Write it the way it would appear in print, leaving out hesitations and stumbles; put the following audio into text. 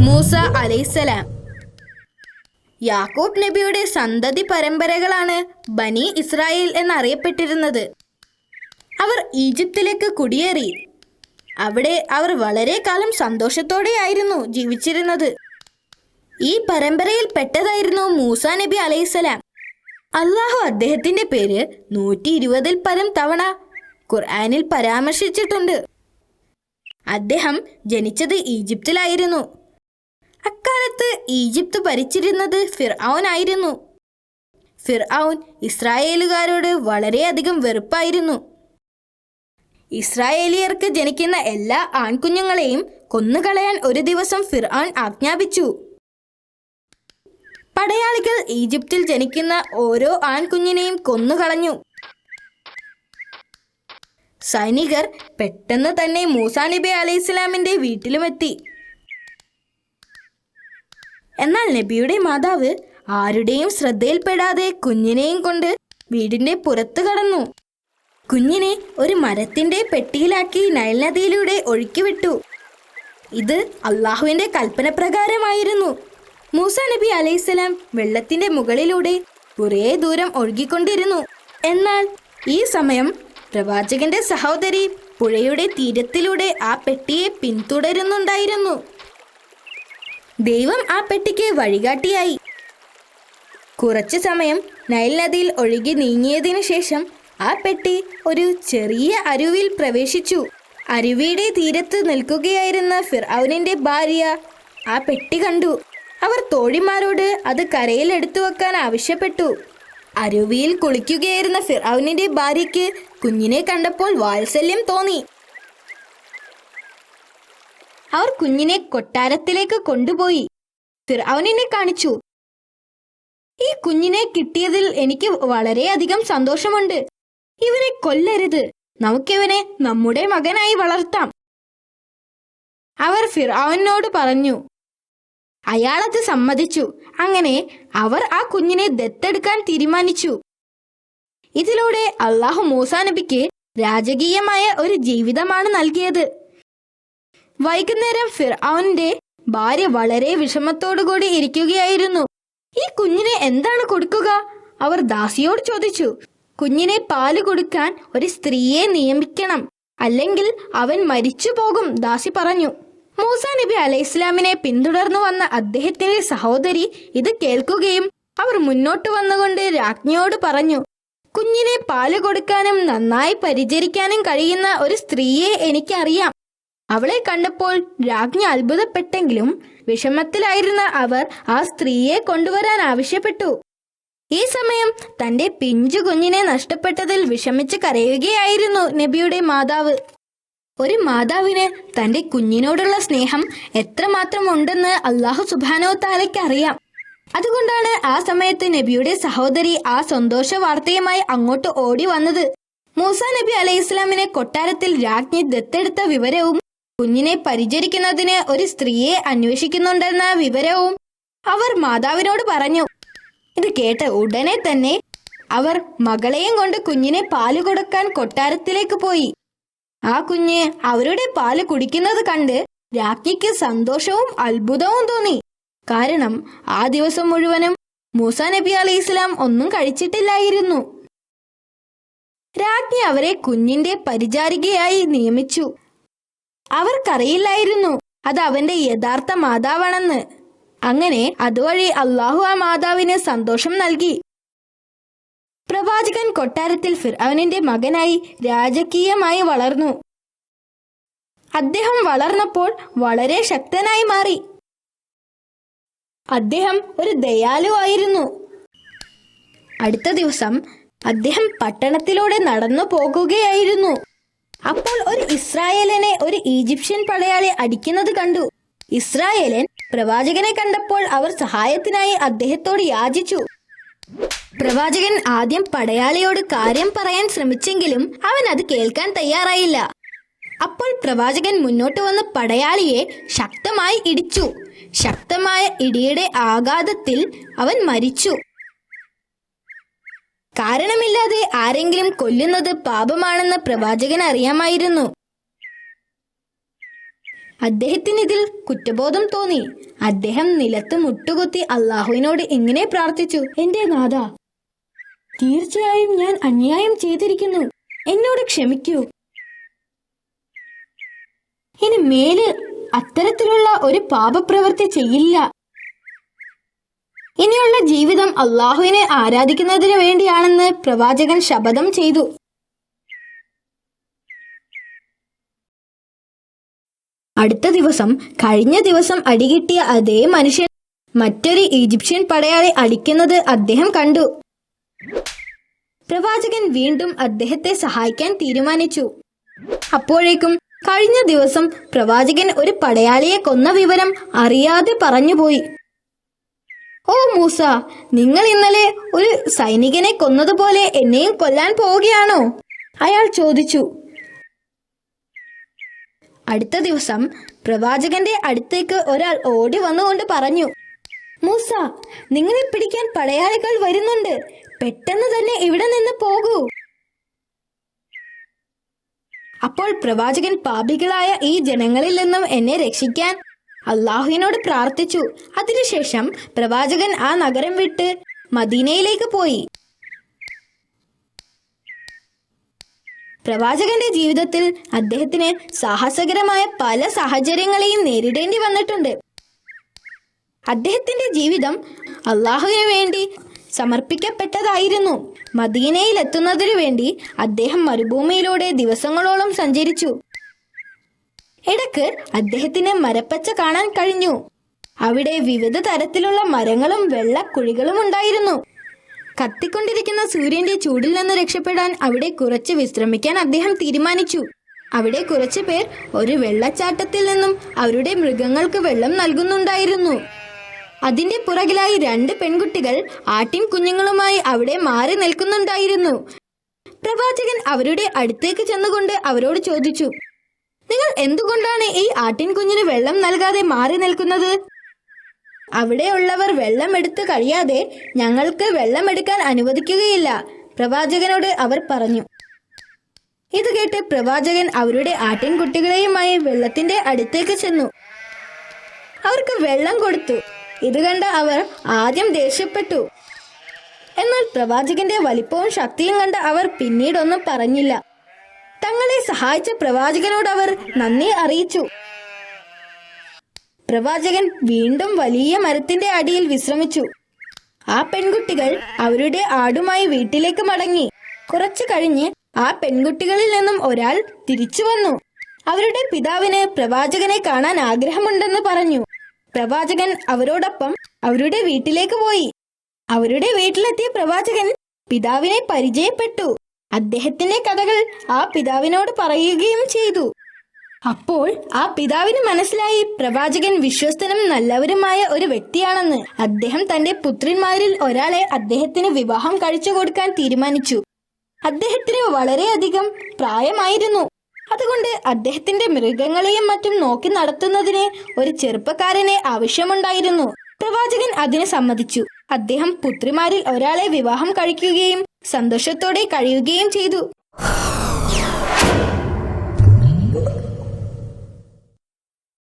മൂസ അലൈഹിസ്സലാം. യാക്കൂബ് നബിയുടെ സന്തതി പരമ്പരകളാണ് ബനി ഇസ്രായേൽ എന്നറിയപ്പെട്ടിരുന്നത്. അവർ ഈജിപ്തിലേക്ക് കുടിയേറി. അവിടെ അവർ വളരെ കാലം സന്തോഷത്തോടെയായിരുന്നു ജീവിച്ചിരുന്നത്. ഈ പരമ്പരയിൽ പെട്ടതായിരുന്നു മൂസ നബി അലൈഹിസ്സലാം. അള്ളാഹു അദ്ദേഹത്തിന്റെ പേര് 120-ൽ പരം തവണ ഖുർആനിൽ പരാമർശിച്ചിട്ടുണ്ട്. അദ്ദേഹം ജനിച്ചത് ഈജിപ്തിലായിരുന്നു. അക്കാലത്ത് ഈജിപ്ത് ഭരിച്ചിരുന്നത് ഫിർഔൻ ആയിരുന്നു. ഫിർഔൻ ഇസ്രായേലുകാരോട് വളരെയധികം വെറുപ്പായിരുന്നു. ഇസ്രായേലിയർക്ക് ജനിക്കുന്ന എല്ലാ ആൺകുഞ്ഞുങ്ങളെയും കൊന്നുകളയാൻ ഒരു ദിവസം ഫിർഔൻ ആജ്ഞാപിച്ചു. പടയാളികൾ ഈജിപ്തിൽ ജനിക്കുന്ന ഓരോ ആൺകുഞ്ഞിനെയും കൊന്നുകളഞ്ഞു. സൈനികർ പെട്ടെന്ന് തന്നെ മൂസാ നബി അലൈഹിസ്സലാമിന്റെ വീട്ടിലുമെത്തി. എന്നാൽ നബിയുടെ മാതാവ് ആരുടെയും ശ്രദ്ധയിൽപ്പെടാതെ കുഞ്ഞിനെയും കൊണ്ട് വീടിന്റെ പുറത്ത് കടന്നു. കുഞ്ഞിനെ ഒരു മരത്തിന്റെ പെട്ടിയിലാക്കി നൈൽ നദിയിലൂടെ ഒഴുക്കിവിട്ടു. ഇത് അള്ളാഹുവിന്റെ കൽപ്പന പ്രകാരമായിരുന്നു. മൂസ നബി അലൈഹിസ്സലാം വെള്ളത്തിന്റെ മുകളിലൂടെ കുറേ ദൂരം ഒഴുകിക്കൊണ്ടിരുന്നു. എന്നാൽ ഈ സമയം പ്രവാചകന്റെ സഹോദരി പുഴയുടെ തീരത്തിലൂടെ ആ പെട്ടിയെ പിന്തുടരുന്നുണ്ടായിരുന്നു. ദൈവം ആ പെട്ടിക്ക് വഴികാട്ടിയായി. കുറച്ചു സമയം നൈൽ നദിയിൽ ഒഴുകി നീങ്ങിയതിനു ശേഷം ആ പെട്ടി ഒരു ചെറിയ അരുവിയിൽ പ്രവേശിച്ചു. അരുവിയുടെ തീരത്ത് നിൽക്കുകയായിരുന്ന ഫിർഔനിന്റെ ഭാര്യ ആ പെട്ടി കണ്ടു. അവർ തോഴിമാരോട് അത് കരയിൽ എടുത്തു വെക്കാൻ ആവശ്യപ്പെട്ടു. അരുവിയിൽ കുളിക്കുകയായിരുന്ന ഫിർഔനിന്റെ ഭാര്യയ്ക്ക് കുഞ്ഞിനെ കണ്ടപ്പോൾ വാത്സല്യം തോന്നി. അവർ കുഞ്ഞിനെ കൊട്ടാരത്തിലേക്ക് കൊണ്ടുപോയി ഫിർഔനിനെ കാണിച്ചു. ഈ കുഞ്ഞിനെ കിട്ടിയതിൽ എനിക്ക് വളരെയധികം സന്തോഷമുണ്ട്. ഇവനെ കൊല്ലരുത്, നമുക്കിവനെ നമ്മുടെ മകനായി വളർത്താം. അവർ ഫിർഔനോട് പറഞ്ഞു. അയാളത് സമ്മതിച്ചു. അങ്ങനെ അവർ ആ കുഞ്ഞിനെ ദത്തെടുക്കാൻ തീരുമാനിച്ചു. ഇതിലൂടെ അള്ളാഹു മൂസാ നബിക്ക് രാജകീയമായ ഒരു ജീവിതമാണ് നൽകിയത്. വൈകുന്നേരം ഫിർഔന്റെ ഭാര്യ വളരെ വിഷമത്തോടുകൂടി ഇരിക്കുകയായിരുന്നു. ഈ കുഞ്ഞിനെ എന്താണ് കൊടുക്കുക? അവർ ദാസിയോട് ചോദിച്ചു. കുഞ്ഞിനെ പാല് കൊടുക്കാൻ ഒരു സ്ത്രീയെ നിയമിക്കണം, അല്ലെങ്കിൽ അവൻ മരിച്ചു പോകും, ദാസി പറഞ്ഞു. മൂസാ നബി അലൈഹിസ്സലാമിനെ പിന്തുടർന്നു വന്ന അദ്ദേഹത്തിന്റെ സഹോദരി ഇത് കേൾക്കുകയും അവർ മുന്നോട്ട് വന്നുകൊണ്ട് രാജ്ഞിയോട് പറഞ്ഞു. കുഞ്ഞിനെ പാല് കൊടുക്കാനും നന്നായി പരിചരിക്കാനും കഴിയുന്ന ഒരു സ്ത്രീയെ എനിക്കറിയാം. അവളെ കണ്ടപ്പോൾ രാജ്ഞി അത്ഭുതപ്പെട്ടെങ്കിലും വിഷമത്തിലായിരുന്ന അവർ ആ സ്ത്രീയെ കൊണ്ടുവരാൻ ആവശ്യപ്പെട്ടു. ഈ സമയം തന്റെ പിഞ്ചു കുഞ്ഞിനെ നഷ്ടപ്പെട്ടതിൽ വിഷമിച്ച് കരയുകയായിരുന്നു നബിയുടെ മാതാവ്. ഒരു മാതാവിന് തന്റെ കുഞ്ഞിനോടുള്ള സ്നേഹം എത്രമാത്രം ഉണ്ടെന്ന് അല്ലാഹു സുബ്ഹാനഹു വ തആലയ്ക്ക് അറിയാം. അതുകൊണ്ടാണ് ആ സമയത്ത് നബിയുടെ സഹോദരി ആ സന്തോഷ വാർത്തയുമായി അങ്ങോട്ട് ഓടി വന്നത്. മൂസാ നബി അലൈഹിസ്സലാമിനെ കൊട്ടാരത്തിൽ രാജ്ഞി ദത്തെടുത്ത വിവരവും കുഞ്ഞിനെ പരിചരിക്കുന്നതിന് ഒരു സ്ത്രീയെ അന്വേഷിക്കുന്നുണ്ടെന്ന വിവരവും അവർ മാതാവിനോട് പറഞ്ഞു. ഇത് കേട്ട ഉടനെ തന്നെ അവർ മകളെയും കൊണ്ട് കുഞ്ഞിനെ പാല് കൊടുക്കാൻ കൊട്ടാരത്തിലേക്ക് പോയി. ആ കുഞ്ഞ് അവരുടെ പാല് കുടിക്കുന്നത് കണ്ട് രാജ്ഞിക്ക് സന്തോഷവും അത്ഭുതവും തോന്നി. കാരണം ആ ദിവസം മുഴുവനും മൂസാ നബി അലൈഹിസ്സലാം ഒന്നും കഴിച്ചിട്ടില്ലായിരുന്നു. രാജ്ഞി അവരെ കുഞ്ഞിന്റെ പരിചാരികയായി നിയമിച്ചു. അവർക്കറിയില്ലായിരുന്നു അത് അവന്റെ യഥാർത്ഥ മാതാവാണെന്ന്. അങ്ങനെ അതുവഴി അള്ളാഹു ആ മാതാവിന് സന്തോഷം നൽകി. പ്രവാചകൻ കൊട്ടാരത്തിൽ ഫിർഔനിന്റെ മകനായി രാജകീയമായി വളർന്നു. അദ്ദേഹം വളർന്നപ്പോൾ വളരെ ശക്തനായി മാറി. അദ്ദേഹം ഒരു ദയാലുവായിരുന്നു. അടുത്ത ദിവസം അദ്ദേഹം പട്ടണത്തിലൂടെ നടന്നു പോകുകയായിരുന്നു. അപ്പോൾ ഒരു ഇസ്രായേലിനെ ഒരു ഈജിപ്ഷ്യൻ പടയാളി അടിക്കുന്നത് കണ്ടു. ഇസ്രായേലൻ പ്രവാചകനെ കണ്ടപ്പോൾ അവർ സഹായത്തിനായി അദ്ദേഹത്തോട് യാചിച്ചു. പ്രവാചകൻ ആദ്യം പടയാളിയോട് കാര്യം പറയാൻ ശ്രമിച്ചെങ്കിലും അവൻ അത് കേൾക്കാൻ തയ്യാറായില്ല. അപ്പോൾ പ്രവാചകൻ മുന്നോട്ട് വന്ന് പടയാളിയെ ശക്തമായി ഇടിച്ചു. ശക്തമായ ഇടിയുടെ ആഘാതത്തിൽ അവൻ മരിച്ചു. കാരണമില്ലാതെ ആരെങ്കിലും കൊല്ലുന്നത് പാപമാണെന്ന് പ്രവാചകന് അറിയാമായിരുന്നു. അദ്ദേഹത്തിന് ഇതിൽ കുറ്റബോധം തോന്നി. അദ്ദേഹം നിലത്ത് മുട്ടുകുത്തി അള്ളാഹുവിനോട് ഇങ്ങനെ പ്രാർത്ഥിച്ചു: എന്റെ നാഥ, തീർച്ചയായും ഞാൻ അന്യായം ചെയ്തിരിക്കുന്നു, എന്നോട് ക്ഷമിക്കൂ. ഇനി മേലിൽ അത്തരത്തിലുള്ള ഒരു പാപപ്രവൃത്തി ചെയ്യില്ല. ഇനിയുള്ള ജീവിതം അള്ളാഹുവിനെ ആരാധിക്കുന്നതിന് വേണ്ടിയാണെന്ന് പ്രവാചകൻ ശപഥം ചെയ്തു. അടുത്ത ദിവസം കഴിഞ്ഞ ദിവസം അടികിട്ടിയ അതേ മനുഷ്യൻ മറ്റൊരു ഈജിപ്ഷ്യൻ പടയാളി അടിക്കുന്നത് അദ്ദേഹം കണ്ടു. പ്രവാചകൻ വീണ്ടും അദ്ദേഹത്തെ സഹായിക്കാൻ തീരുമാനിച്ചു. അപ്പോഴേക്കും കഴിഞ്ഞ ദിവസം പ്രവാചകൻ ഒരു പടയാളിയെ കൊന്ന വിവരം അറിയാതെ പറഞ്ഞുപോയി. ഓ മൂസ, നിങ്ങൾ ഇന്നലെ ഒരു സൈനികനെ കൊന്നതുപോലെ എന്നെയും കൊല്ലാൻ പോവുകയാണോ? അയാൾ ചോദിച്ചു. അടുത്ത ദിവസം പ്രവാചകന്റെ അടുത്തേക്ക് ഒരാൾ ഓടി വന്നുകൊണ്ട് പറഞ്ഞു: മൂസ, നിങ്ങളെ പിടിക്കാൻ പടയാളികൾ വരുന്നുണ്ട്, പെട്ടെന്ന് തന്നെ ഇവിടെ നിന്ന് പോകൂ. അപ്പോൾ പ്രവാചകൻ പാപികളായ ഈ ജനങ്ങളിൽ നിന്നും എന്നെ രക്ഷിക്കാൻ അള്ളാഹുവിനോട് പ്രാർത്ഥിച്ചു. അതിനുശേഷം പ്രവാചകൻ ആ നഗരം വിട്ട് മദീനയിലേക്ക് പോയി. പ്രവാചകന്റെ ജീവിതത്തിൽ അദ്ദേഹത്തിന് സാഹസകരമായ പല സാഹചര്യങ്ങളെയും നേരിടേണ്ടി വന്നിട്ടുണ്ട്. അദ്ദേഹത്തിന്റെ ജീവിതം അള്ളാഹുവിന് വേണ്ടി സമർപ്പിക്കപ്പെട്ടതായിരുന്നു. മദീനയിലെത്തുന്നതിനു വേണ്ടി അദ്ദേഹം മരുഭൂമിയിലൂടെ ദിവസങ്ങളോളം സഞ്ചരിച്ചു. ഇടയ്ക്ക് അദ്ദേഹത്തിന് മരപ്പച്ച കാണാൻ കഴിഞ്ഞു. അവിടെ വിവിധ തരത്തിലുള്ള മരങ്ങളും വെള്ളക്കുഴികളും ഉണ്ടായിരുന്നു. കത്തിക്കൊണ്ടിരിക്കുന്ന സൂര്യന്റെ ചൂടിൽ നിന്ന് രക്ഷപ്പെടാൻ അവിടെ കുറച്ച് വിശ്രമിക്കാൻ അദ്ദേഹം തീരുമാനിച്ചു. അവിടെ കുറച്ചു പേർ ഒരു വെള്ളച്ചാട്ടത്തിൽ നിന്നും അവരുടെ മൃഗങ്ങൾക്ക് വെള്ളം നൽകുന്നുണ്ടായിരുന്നു. അതിന്റെ പുറകിലായി 2 പെൺകുട്ടികൾ ആട്ടിൻ കുഞ്ഞുങ്ങളുമായി അവിടെ മാറി നിൽക്കുന്നുണ്ടായിരുന്നു. പ്രവാചകൻ അവരുടെ അടുത്തേക്ക് ചെന്നുകൊണ്ട് അവരോട് ചോദിച്ചു: നിങ്ങൾ എന്തുകൊണ്ടാണ് ഈ ആട്ടിൻ കുഞ്ഞിന് വെള്ളം നൽകാതെ മാറി നിൽക്കുന്നത്? അവിടെയുള്ളവർ വെള്ളം എടുത്തു കഴിയാതെ ഞങ്ങൾക്ക് വെള്ളമെടുക്കാൻ അനുവദിക്കുകയില്ല, പ്രവാചകനോട് അവർ പറഞ്ഞു. ഇത് കേട്ട് പ്രവാചകൻ അവരുടെ ആട്ടിൻകുട്ടികളെയുമായി വെള്ളത്തിന്റെ അടുത്തേക്ക് ചെന്നു. അവർക്ക് വെള്ളം കൊടുത്തു. ഇത് കണ്ട അവർ ആദ്യം ദേഷ്യപ്പെട്ടു. എന്നാൽ പ്രവാചകന്റെ വലിപ്പവും ശക്തിയും കണ്ട അവർ പിന്നീടൊന്നും പറഞ്ഞില്ല. തങ്ങളെ സഹായിച്ച പ്രവാചകനോട് അവർ നന്ദി അറിയിച്ചു. പ്രവാചകൻ വീണ്ടും വലിയ മരത്തിന്റെ അടിയിൽ വിശ്രമിച്ചു. ആ പെൺകുട്ടികൾ അവരുടെ ആടുമായി വീട്ടിലേക്ക് മടങ്ങി. കുറച്ചു കഴിഞ്ഞ് ആ പെൺകുട്ടികളിൽ നിന്നും ഒരാൾ തിരിച്ചു വന്നു. അവരുടെ പിതാവിന് പ്രവാചകനെ കാണാൻ ആഗ്രഹമുണ്ടെന്ന് പറഞ്ഞു. പ്രവാചകൻ അവരോടൊപ്പം അവരുടെ വീട്ടിലേക്ക് പോയി. അവരുടെ വീട്ടിലെത്തിയ പ്രവാചകൻ പിതാവിനെ പരിചയപ്പെട്ടു. അദ്ദേഹത്തിന്റെ കഥകൾ ആ പിതാവിനോട് പറയുകയും ചെയ്തു. അപ്പോൾ ആ പിതാവിന് മനസ്സിലായി പ്രവാചകൻ വിശ്വസ്തനും നല്ലവരുമായ ഒരു വ്യക്തിയാണെന്ന്. അദ്ദേഹം തന്റെ പുത്രിന്മാരിൽ ഒരാളെ അദ്ദേഹത്തിന് വിവാഹം കഴിച്ചു കൊടുക്കാൻ തീരുമാനിച്ചു. അദ്ദേഹത്തിന് വളരെയധികം പ്രായമായിരുന്നു. അതുകൊണ്ട് അദ്ദേഹത്തിന്റെ മൃഗങ്ങളെയും മറ്റും നോക്കി നടത്തുന്നതിന് ഒരു ചെറുപ്പക്കാരനെ ആവശ്യമുണ്ടായിരുന്നു. പ്രവാചകൻ അതിന് സമ്മതിച്ചു. അദ്ദേഹം പുത്രിമാരിൽ ഒരാളെ വിവാഹം കഴിക്കുകയും സന്തോഷത്തോടെ കഴിയുകയും ചെയ്തു.